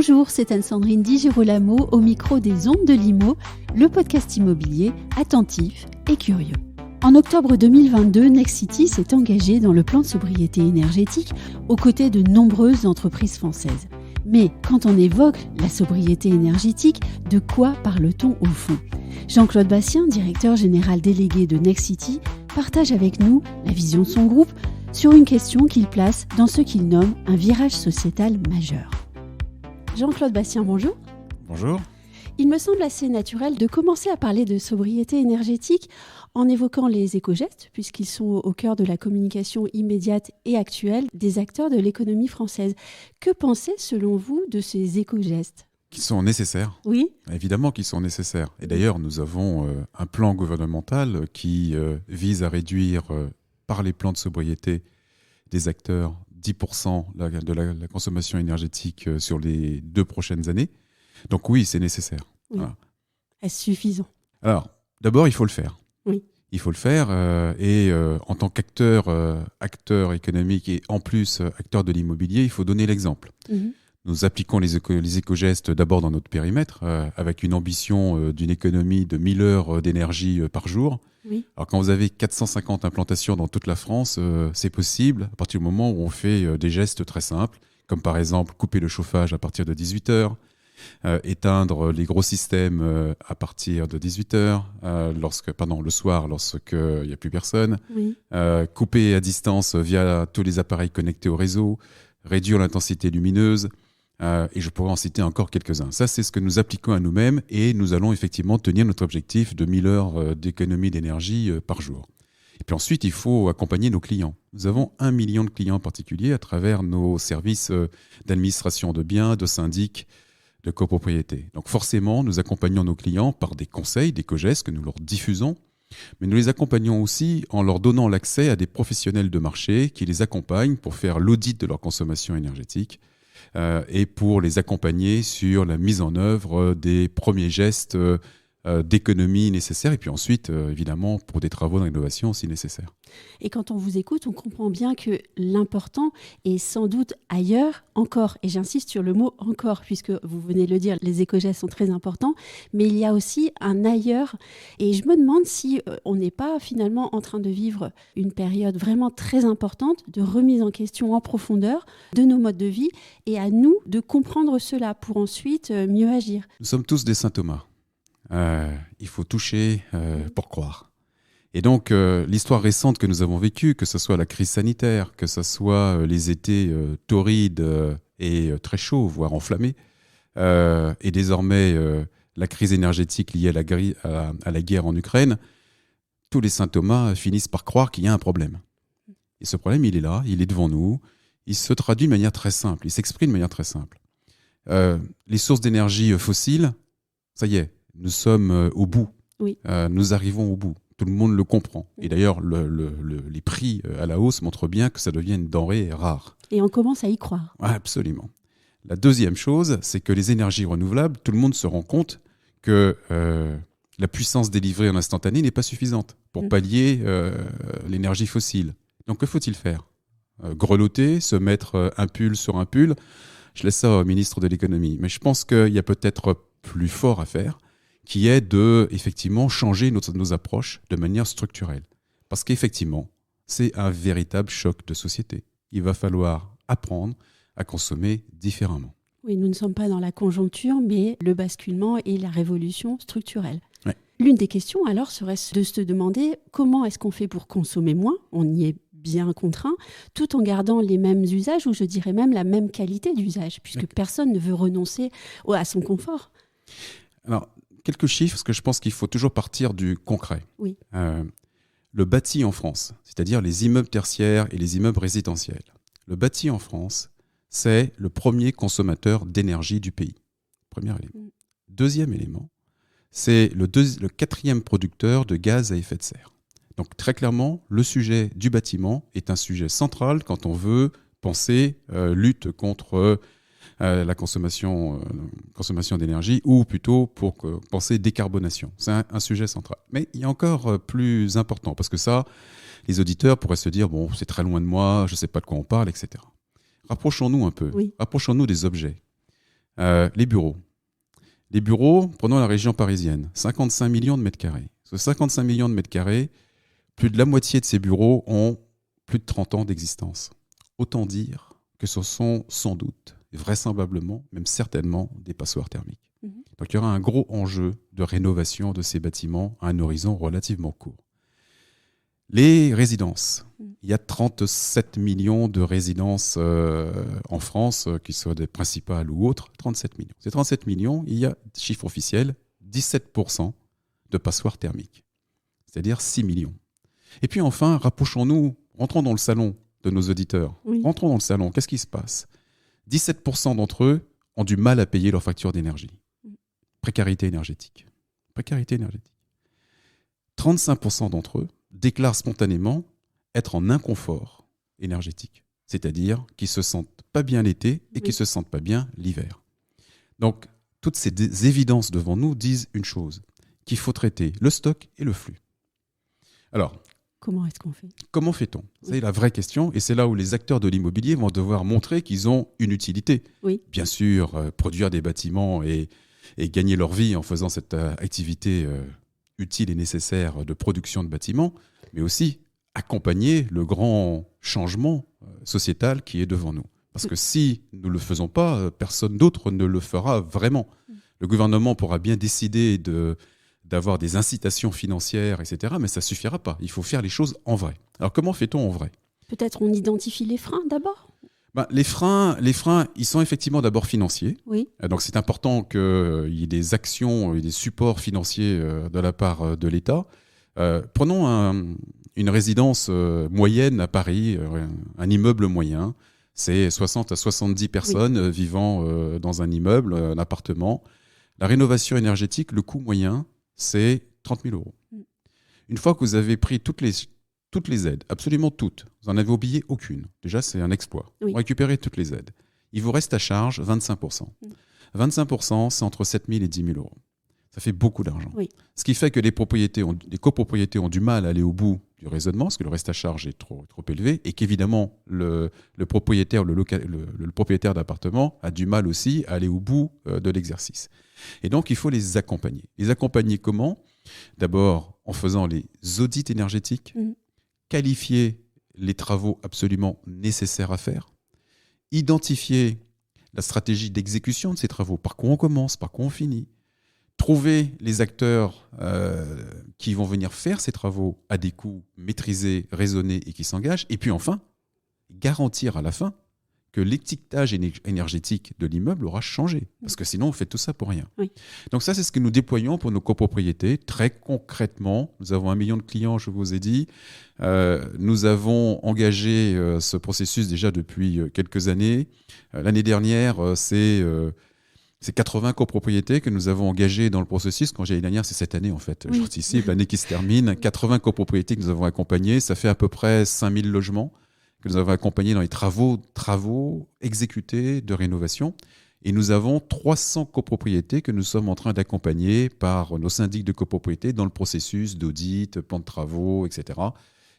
Bonjour, c'est Anne-Sandrine Di Girolamo au micro des Ondes de l'Imo, le podcast immobilier attentif et curieux. En octobre 2022, Nexity s'est engagé dans le plan de sobriété énergétique aux côtés de nombreuses entreprises françaises. Mais quand on évoque la sobriété énergétique, de quoi parle-t-on au fond ? Jean-Claude Bastien, directeur général délégué de Nexity, partage avec nous la vision de son groupe sur une question qu'il place dans ce qu'il nomme un virage sociétal majeur. Jean-Claude Bastien, bonjour. Bonjour. Il me semble assez naturel de commencer à parler de sobriété énergétique en évoquant les éco-gestes, puisqu'ils sont au cœur de la communication immédiate et actuelle des acteurs de l'économie française. Que pensez, selon vous, de ces éco-gestes ? Qui sont nécessaires. Oui. Évidemment qu'ils sont nécessaires. Et d'ailleurs, nous avons un plan gouvernemental qui vise à réduire, par les plans de sobriété des acteurs, 10% de la consommation énergétique sur les 2 prochaines années. Donc oui, c'est nécessaire. Oui. Voilà. Est-ce suffisant ? Alors, d'abord, il faut le faire. Oui. Il faut le faire en tant acteur économique et en plus acteur de l'immobilier, il faut donner l'exemple. Mhm. Nous appliquons les éco-gestes d'abord dans notre périmètre avec une ambition d'une économie de 1000 heures d'énergie par jour. Oui. Alors quand vous avez 450 implantations dans toute la France, c'est possible à partir du moment où on fait des gestes très simples, comme par exemple couper le chauffage à partir de 18 heures, éteindre les gros systèmes à partir de 18 heures, le soir lorsqu'il n'y a plus personne, Oui. couper à distance via tous les appareils connectés au réseau, réduire l'intensité lumineuse, et je pourrais en citer encore quelques-uns. Ça, c'est ce que nous appliquons à nous-mêmes et nous allons effectivement tenir notre objectif de 1000 heures d'économie d'énergie par jour. Et puis ensuite, il faut accompagner nos clients. Nous avons 1 million de clients particuliers à travers nos services d'administration de biens, de syndic, de copropriété. Donc forcément, nous accompagnons nos clients par des conseils, des éco-gestes que nous leur diffusons, mais nous les accompagnons aussi en leur donnant l'accès à des professionnels de marché qui les accompagnent pour faire l'audit de leur consommation énergétique et pour les accompagner sur la mise en œuvre des premiers gestes d'économie nécessaires et puis ensuite, évidemment, pour des travaux de rénovation aussi nécessaires. Et quand on vous écoute, on comprend bien que l'important est sans doute ailleurs encore. Et j'insiste sur le mot « encore » puisque vous venez de le dire, les éco-gestes sont très importants. Mais il y a aussi un ailleurs. Et je me demande si on n'est pas finalement en train de vivre une période vraiment très importante de remise en question en profondeur de nos modes de vie et à nous de comprendre cela pour ensuite mieux agir. Nous sommes tous des saint Thomas. Il faut toucher pour croire. Et donc, l'histoire récente que nous avons vécue, que ce soit la crise sanitaire, que ce soit les étés torrides et très chauds, voire enflammés, et désormais la crise énergétique liée à la guerre en Ukraine, tous les saint Thomas finissent par croire qu'il y a un problème. Et ce problème, il est là, il est devant nous, il se traduit de manière très simple, il s'exprime de manière très simple. Les sources d'énergie fossiles, ça y est, nous sommes au bout. Oui. Nous arrivons au bout. Tout le monde le comprend. Et d'ailleurs, les prix à la hausse montrent bien que ça devient une denrée rare. Et on commence à y croire. Absolument. La deuxième chose, c'est que les énergies renouvelables, tout le monde se rend compte que la puissance délivrée en instantané n'est pas suffisante pour pallier l'énergie fossile. Donc, que faut-il faire ? Grelotter, se mettre un pull sur un pull ? Je laisse ça au ministre de l'économie. Mais je pense qu'il y a peut-être plus fort à faire, qui est de, effectivement, changer nos approches de manière structurelle. Parce qu'effectivement, c'est un véritable choc de société. Il va falloir apprendre à consommer différemment. Oui, nous ne sommes pas dans la conjoncture, mais le basculement et la révolution structurelle. Ouais. L'une des questions, alors, serait de se demander comment est-ce qu'on fait pour consommer moins ? On y est bien contraint, tout en gardant les mêmes usages, ou je dirais même la même qualité d'usage, puisque personne ne veut renoncer à son confort. Alors, quelques chiffres, parce que je pense qu'il faut toujours partir du concret. Oui. Le bâti en France, c'est-à-dire les immeubles tertiaires et les immeubles résidentiels. Le bâti en France, c'est le premier consommateur d'énergie du pays. Premier élément. Deuxième élément, c'est le 4e producteur de gaz à effet de serre. Donc très clairement, le sujet du bâtiment est un sujet central quand on veut penser lutte contre la consommation d'énergie, ou plutôt pour penser décarbonation. C'est un sujet central. Mais il y a encore plus important, parce que ça, les auditeurs pourraient se dire, bon, c'est très loin de moi, je ne sais pas de quoi on parle, etc. Rapprochons-nous un peu, oui. Rapprochons-nous des objets. Les bureaux. Les bureaux, prenons la région parisienne, 55 millions de mètres carrés. Sur 55 millions de mètres carrés, plus de la moitié de ces bureaux ont plus de 30 ans d'existence. Autant dire que ce sont sans doute, vraisemblablement, même certainement, des passoires thermiques. Donc il y aura un gros enjeu de rénovation de ces bâtiments à un horizon relativement court. Les résidences. Il y a 37 millions de résidences en France, qui soient des principales ou autres, 37 millions. Ces 37 millions, il y a, chiffre officiel, 17% de passoires thermiques, c'est-à-dire 6 millions. Et puis enfin, rapprochons-nous, rentrons dans le salon de nos auditeurs. Oui. Rentrons dans le salon, qu'est-ce qui se passe ? 17% d'entre eux ont du mal à payer leur facture d'énergie. Précarité énergétique. 35% d'entre eux déclarent spontanément être en inconfort énergétique, c'est-à-dire qu'ils ne se sentent pas bien l'été et qu'ils ne se sentent pas bien l'hiver. Donc, toutes ces évidences devant nous disent une chose, qu'il faut traiter le stock et le flux. Alors, comment est-ce qu'on fait ? Comment fait-on ? C'est la vraie question, et c'est là où les acteurs de l'immobilier vont devoir montrer qu'ils ont une utilité. Oui. Bien sûr, produire des bâtiments et gagner leur vie en faisant cette activité utile et nécessaire de production de bâtiments, mais aussi accompagner le grand changement sociétal qui est devant nous. Parce que si nous ne le faisons pas, personne d'autre ne le fera vraiment. Le gouvernement pourra bien décider d'avoir des incitations financières, etc., mais ça ne suffira pas. Il faut faire les choses en vrai. Alors comment fait-on en vrai ? Peut-être on identifie les freins d'abord ? Les freins, ils sont effectivement d'abord financiers. Oui. Donc c'est important qu'il y ait des actions et des supports financiers de la part de l'État. Prenons une résidence moyenne à Paris, un immeuble moyen. C'est 60 à 70 personnes vivant dans un immeuble, un appartement. La rénovation énergétique, le coût moyen, c'est 30 000 euros. Une fois que vous avez pris toutes les aides, absolument toutes, vous n'en avez oublié aucune. Déjà, c'est un exploit. Vous récupérez toutes les aides. Il vous reste à charge 25%. 25%, c'est entre 7 000 et 10 000 euros. Ça fait beaucoup d'argent. Oui. Ce qui fait que les copropriétés ont du mal à aller au bout du raisonnement, parce que le reste à charge est trop élevé, et qu'évidemment, le propriétaire, le propriétaire d'appartement a du mal aussi à aller au bout de l'exercice. Et donc, il faut les accompagner. Les accompagner comment ? D'abord, en faisant les audits énergétiques, qualifier les travaux absolument nécessaires à faire, identifier la stratégie d'exécution de ces travaux, par quoi on commence, par quoi on finit, trouver les acteurs qui vont venir faire ces travaux à des coûts maîtrisés, raisonnés et qui s'engagent, et puis enfin, garantir à la fin que l'étiquetage énergétique de l'immeuble aura changé. Parce que sinon, on fait tout ça pour rien. Oui. Donc ça, c'est ce que nous déployons pour nos copropriétés. Très concrètement, nous avons 1 million de clients, je vous ai dit. Nous avons engagé ce processus déjà depuis quelques années. L'année dernière, c'est 80 copropriétés que nous avons engagées dans le processus. Quand j'ai l'année dernière, c'est cette année en fait. Oui. J'anticipe l'année qui se termine. 80 copropriétés que nous avons accompagnées. Ça fait à peu près 5000 logements que nous avons accompagnés dans les travaux exécutés de rénovation. Et nous avons 300 copropriétés que nous sommes en train d'accompagner par nos syndics de copropriété dans le processus d'audit, plan de travaux, etc.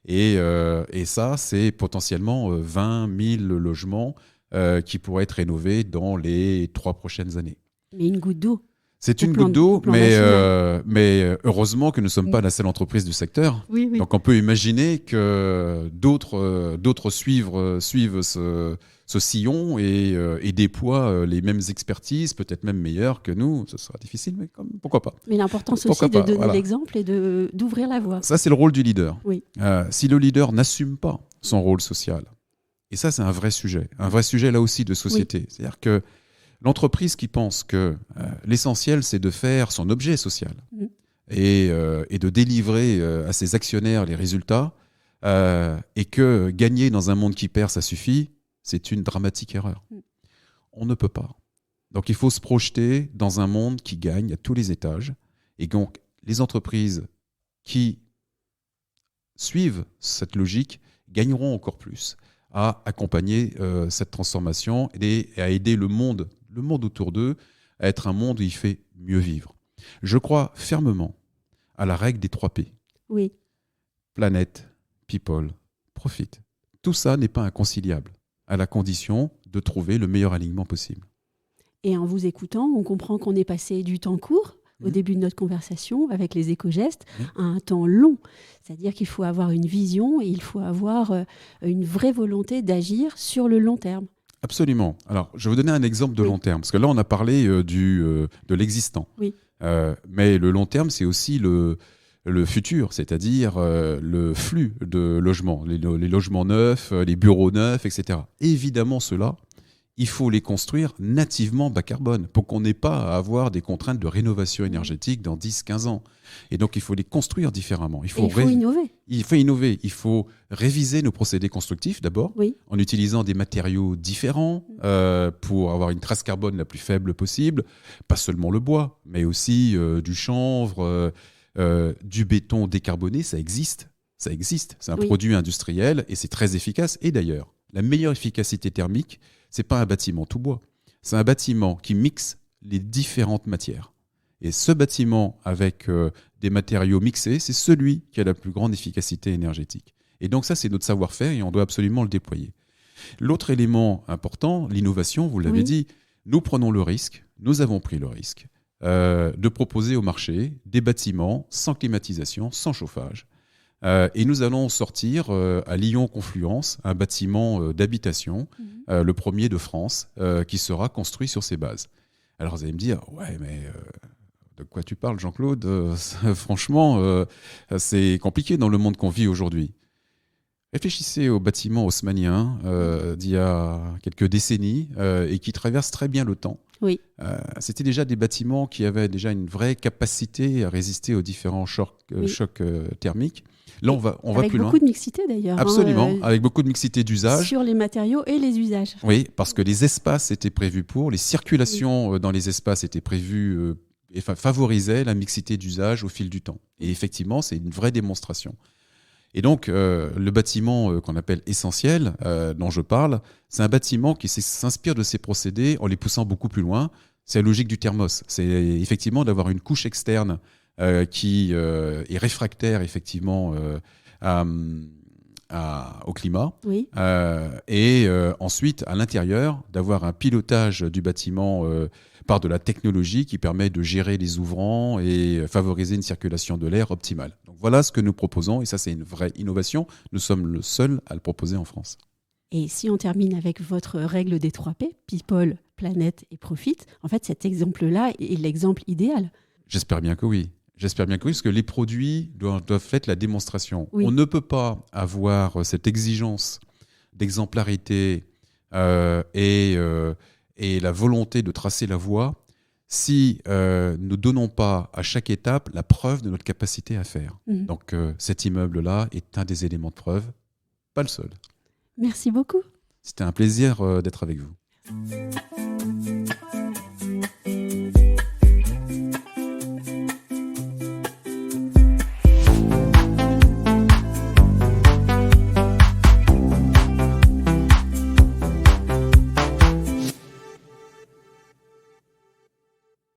Et ça, c'est potentiellement 20 000 logements qui pourraient être rénovés dans les 3 prochaines années. Mais une goutte d'eau. C'est une goutte d'eau, mais heureusement que nous ne sommes pas la seule entreprise du secteur. Oui. Donc on peut imaginer que d'autres suivent ce sillon et déploient les mêmes expertises, peut-être même meilleures que nous. Ce sera difficile, mais pourquoi pas. Mais l'importance aussi de donner l'exemple et d'ouvrir la voie. Ça, c'est le rôle du leader. Oui. Si le leader n'assume pas son rôle social, et ça, c'est un vrai sujet là aussi de société. Oui. C'est-à-dire que l'entreprise qui pense que l'essentiel, c'est de faire son objet social et de délivrer à ses actionnaires les résultats et que gagner dans un monde qui perd, ça suffit, c'est une dramatique erreur. On ne peut pas. Donc, il faut se projeter dans un monde qui gagne à tous les étages. Et donc, les entreprises qui suivent cette logique gagneront encore plus à accompagner cette transformation et à aider le monde autour d'eux à être un monde où il fait mieux vivre. Je crois fermement à la règle des 3 P. Oui. Planète, people, profit. Tout ça n'est pas inconciliable à la condition de trouver le meilleur alignement possible. Et en vous écoutant, on comprend qu'on est passé du temps court, au début de notre conversation, avec les éco-gestes, à un temps long. C'est-à-dire qu'il faut avoir une vision et il faut avoir une vraie volonté d'agir sur le long terme. Absolument. Alors, je vais vous donner un exemple de long terme, parce que là, on a parlé de l'existant. Oui. Mais le long terme, c'est aussi le futur, c'est-à-dire le flux de logements, les logements neufs, les bureaux neufs, etc. Évidemment, ceux-là, il faut les construire nativement bas carbone pour qu'on n'ait pas à avoir des contraintes de rénovation énergétique dans 10-15 ans. Et donc, il faut les construire différemment. Il faut innover. Il faut innover. Il faut réviser nos procédés constructifs d'abord, en utilisant des matériaux différents pour avoir une trace carbone la plus faible possible. Pas seulement le bois, mais aussi du chanvre, du béton décarboné. Ça existe. C'est un produit industriel et c'est très efficace. Et d'ailleurs, la meilleure efficacité thermique, c'est pas un bâtiment tout bois. C'est un bâtiment qui mixe les différentes matières. Et ce bâtiment avec des matériaux mixés, c'est celui qui a la plus grande efficacité énergétique. Et donc ça, c'est notre savoir-faire et on doit absolument le déployer. L'autre élément important, l'innovation, vous l'avez dit, nous prenons le risque, nous avons pris le risque de proposer au marché des bâtiments sans climatisation, sans chauffage. Et nous allons sortir à Lyon-Confluence un bâtiment d'habitation, le premier de France, qui sera construit sur ces bases. Alors vous allez me dire, ouais, mais de quoi tu parles, Jean-Claude? Franchement, c'est compliqué dans le monde qu'on vit aujourd'hui. Réfléchissez aux bâtiments haussmanniens d'il y a quelques décennies et qui traversent très bien le temps. Oui. C'était déjà des bâtiments qui avaient déjà une vraie capacité à résister aux différents chocs thermiques. Là, on va plus loin. Avec beaucoup de mixité d'ailleurs. Absolument, avec beaucoup de mixité d'usage. Sur les matériaux et les usages. Oui, parce que les espaces étaient prévus pour, les circulations dans les espaces étaient prévues et favorisaient la mixité d'usage au fil du temps. Et effectivement, c'est une vraie démonstration. Et donc, le bâtiment qu'on appelle essentiel, dont je parle, c'est un bâtiment qui s'inspire de ces procédés en les poussant beaucoup plus loin. C'est la logique du thermos. C'est effectivement d'avoir une couche externe qui est réfractaire effectivement au climat. Oui. Et ensuite, à l'intérieur, d'avoir un pilotage du bâtiment par de la technologie qui permet de gérer les ouvrants et favoriser une circulation de l'air optimale. Donc voilà ce que nous proposons et ça, c'est une vraie innovation. Nous sommes le seul à le proposer en France. Et si on termine avec votre règle des 3 P, People, Planète et Profit, en fait, cet exemple-là est l'exemple idéal. J'espère bien que oui. Parce que les produits doivent être la démonstration. Oui. On ne peut pas avoir cette exigence d'exemplarité et la volonté de tracer la voie si nous ne donnons pas à chaque étape la preuve de notre capacité à faire. Donc cet immeuble-là est un des éléments de preuve, pas le seul. Merci beaucoup. C'était un plaisir d'être avec vous.